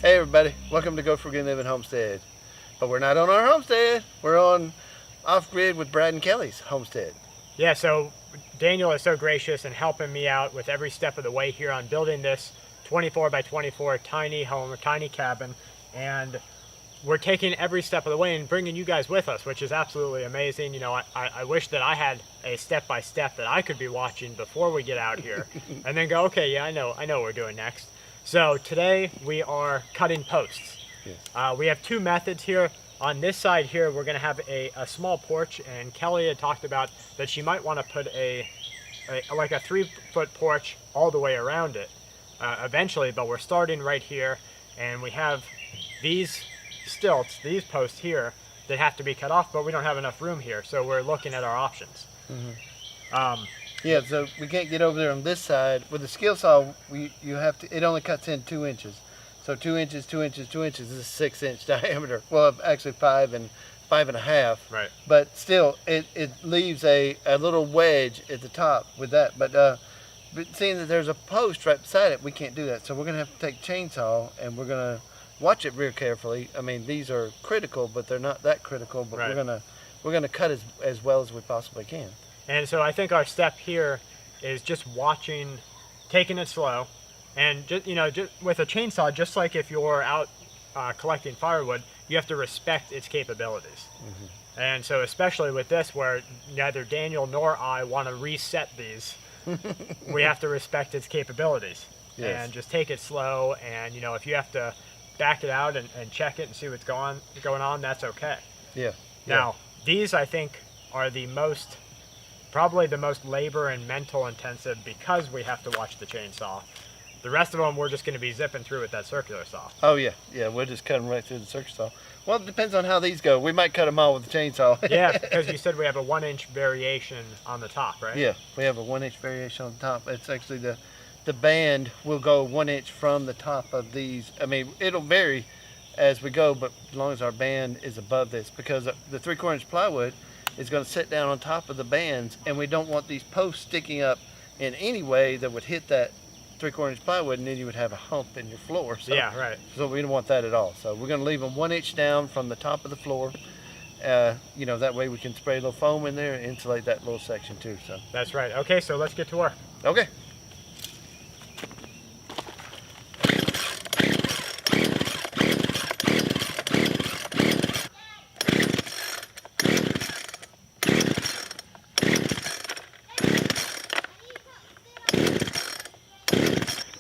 Hey everybody, welcome to Go For Good Living Homestead. But we're not on our homestead, we're on off-grid with Brad and Kelly's homestead. Yeah, so Daniel is so gracious in helping me out with every step of the way here on building this 24 by 24 tiny home or tiny cabin. And we're taking every step of the way and bringing you guys with us, which is absolutely amazing. You know, I wish that I had a step-by-step that I could be watching before we get out here and then go, okay, yeah, I know what we're doing next. So today we are cutting posts. Yes. We have two methods here. On this side here, we're going to have a small porch, and Kelly had talked about that she might want to put like a 3-foot porch all the way around it eventually, but we're starting right here, and we have these stilts, these posts here, that have to be cut off, but we don't have enough room here, so we're looking at our options. Mm-hmm. Yeah, so we can't get over there on this side. With the skill saw, you have to. It only cuts in 2 inches. So 2 inches, 2 inches, 2 inches is a 6-inch diameter. Well, actually 5 and 5.5. Right. But still, it leaves a little wedge at the top with that. But seeing that there's a post right beside it, we can't do that. So we're gonna have to take chainsaw and we're gonna watch it real carefully. I mean, these are critical, but they're not that critical. But right. we're gonna cut as well as we possibly can. And so I think our step here is just watching, taking it slow, and just, you know, just with a chainsaw, just like if you're out collecting firewood, you have to respect its capabilities. Mm-hmm. And so especially with this, where neither Daniel nor I want to reset these, we have to respect its capabilities. Yes. And just take it slow, and you know, if you have to back it out and check it and see what's going on, that's okay. Yeah. Now, these I think are probably the most labor and mental intensive, because we have to watch the chainsaw. The rest of them we're just going to be zipping through with that circular saw. Oh yeah, we'll just cut them right through the circular saw. Well, it depends on how these go. We might cut them all with the chainsaw. Yeah, because you said we have a 1-inch variation on the top, right? Yeah, we have a 1-inch variation on the top. It's actually the band will go 1 inch from the top of these. I mean, it'll vary as we go, but as long as our band is above this, because the 3/4 inch plywood is going to sit down on top of the bands, and we don't want these posts sticking up in any way that would hit that 3/4 inch plywood, and then you would have a hump in your floor. So, yeah, right. So we don't want that at all. So we're going to leave them 1 inch down from the top of the floor. You know, that way we can spray a little foam in there and insulate that little section too. So that's right. Okay, so let's get to work. Okay.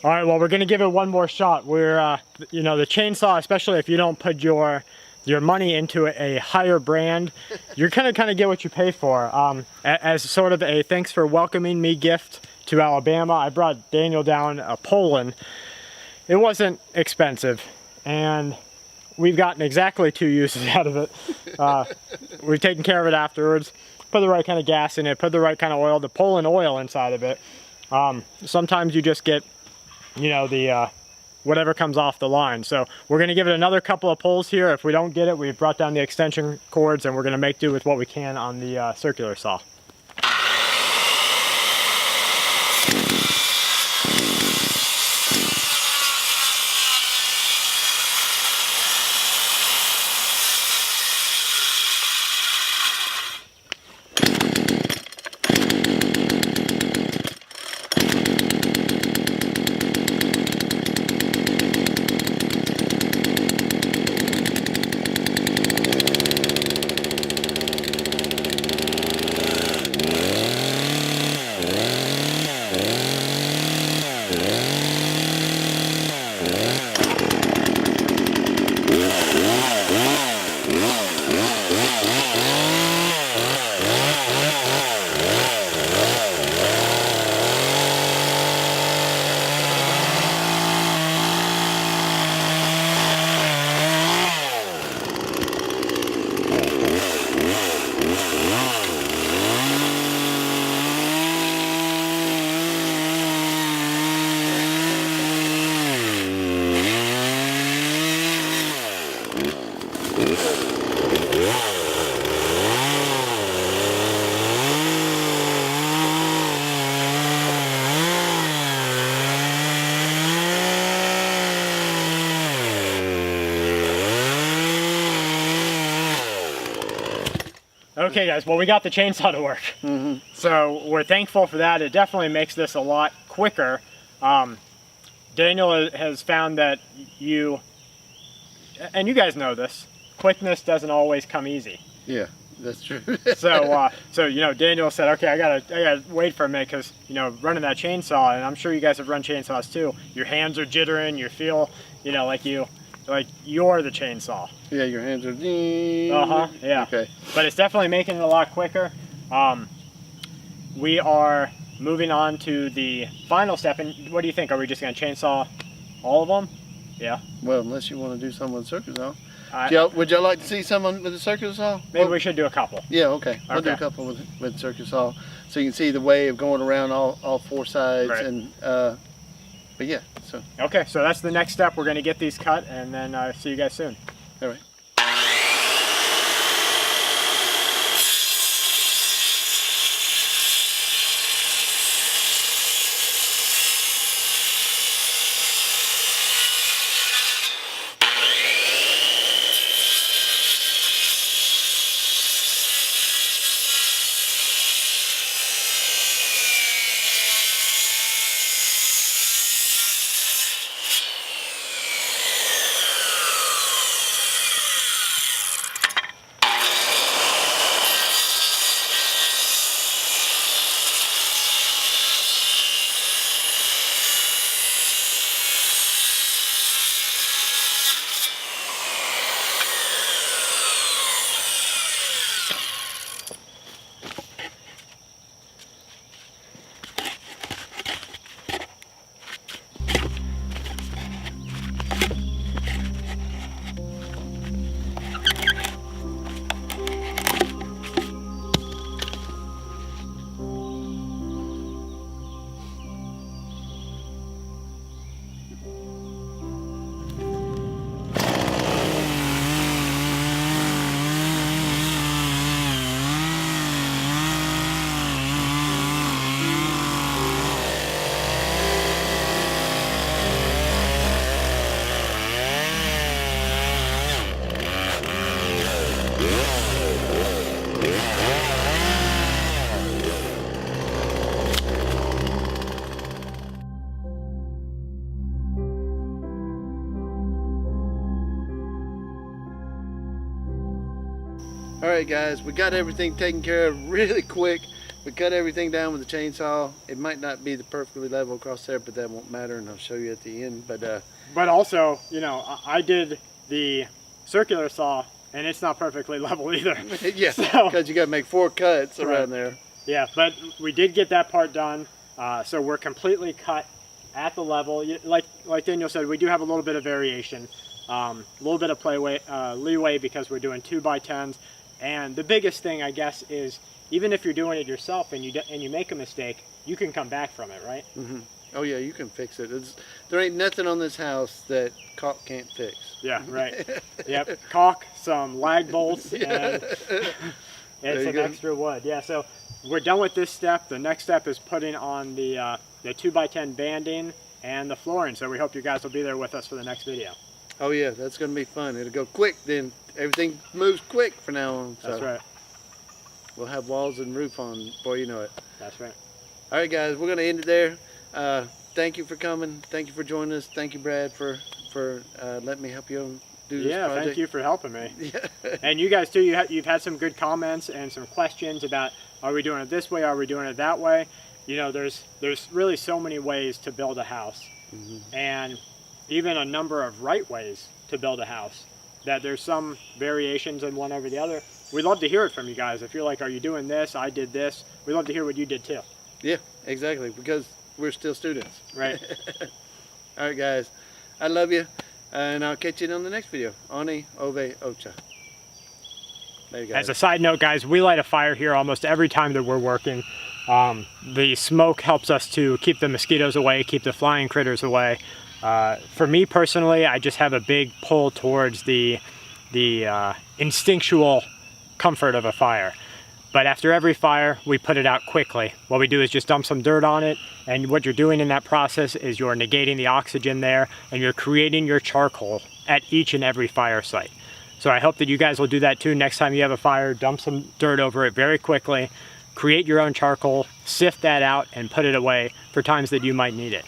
All right, well, we're going to give it one more shot. We're, you know, the chainsaw, especially if you don't put your money into a higher brand, you're going to kind of get what you pay for. As sort of a thanks for welcoming me gift to Alabama, I brought Daniel down a Poland. It wasn't expensive, and we've gotten exactly 2 uses out of it. We've taken care of it afterwards, put the right kind of gas in it, put the right kind of oil, the Poland oil inside of it. Sometimes you just get, you know, the whatever comes off the line. So we're going to give it another couple of pulls here. If we don't get it, we've brought down the extension cords, and we're going to make do with what we can on the circular saw. Okay, guys. Well, we got the chainsaw to work. Mm-hmm. So we're thankful for that. It definitely makes this a lot quicker. Daniel has found that and you guys know this, quickness doesn't always come easy. Yeah, that's true. So you know, Daniel said, okay, I gotta wait for a minute, because you know, running that chainsaw, and I'm sure you guys have run chainsaws too. Your hands are jittering. You feel, you know, like you're the chainsaw. Yeah, your hands are. Yeah. Okay. But it's definitely making it a lot quicker. We are moving on to the final step. And what do you think? Are we just gonna chainsaw all of them? Yeah. Well, unless you want to do some with a circus saw. I, Would y'all like to see someone with a circus saw? maybe we should do a couple. Yeah, okay. We'll do a couple with circus saw, so you can see the way of going around all four sides. Right. And but yeah, so Okay, so that's the next step. We're gonna get these cut, and then see you guys soon. all right. All right, guys, we got everything taken care of really quick. We cut everything down with the chainsaw. It might not be the perfectly level across there, but that won't matter, and I'll show you at the end. But also, you know, I did the circular saw, and it's not perfectly level either. Yeah, because you got to make 4 cuts around there. Yeah, but we did get that part done, so we're completely cut at the level. Like Daniel said, we do have a little bit of variation, a little bit of leeway, because we're doing 2x10s. And the biggest thing, I guess, is even if you're doing it yourself and you make a mistake, you can come back from it, right? Mm-hmm. Oh yeah, you can fix it. There ain't nothing on this house that caulk can't fix. Yeah, right. Yep, caulk, some lag bolts, and some extra wood. Yeah, so we're done with this step. The next step is putting on the 2x10 banding and the flooring. So we hope you guys will be there with us for the next video. Oh yeah, that's gonna be fun. It'll go quick. Then everything moves quick from now on. So that's right. We'll have walls and roof on before you know it. That's right. All right, guys, we're gonna end it there. Thank you for coming. Thank you for joining us. Thank you, Brad, for letting me help you do this project. Thank you for helping me. Yeah. And you guys too. You've had some good comments and some questions about, are we doing it this way? Are we doing it that way? You know, there's really so many ways to build a house, and even a number of right ways to build a house, that there's some variations in one over the other. We'd love to hear it from you guys. If you're like, are you doing this? I did this. We'd love to hear what you did too. Yeah, exactly, because we're still students. Right. All right, guys, I love you, and I'll catch you on the next video. Oni Ove Ocha. There you go. As a side note, guys, we light a fire here almost every time that we're working. The smoke helps us to keep the mosquitoes away, keep the flying critters away. For me personally, I just have a big pull towards the instinctual comfort of a fire. But after every fire, we put it out quickly. What we do is just dump some dirt on it, and what you're doing in that process is you're negating the oxygen there, and you're creating your charcoal at each and every fire site. So So I hope that you guys will do that too. Next time you have a fire, dump some dirt over it very quickly, create your own charcoal, sift that out, and put it away for times that you might need it.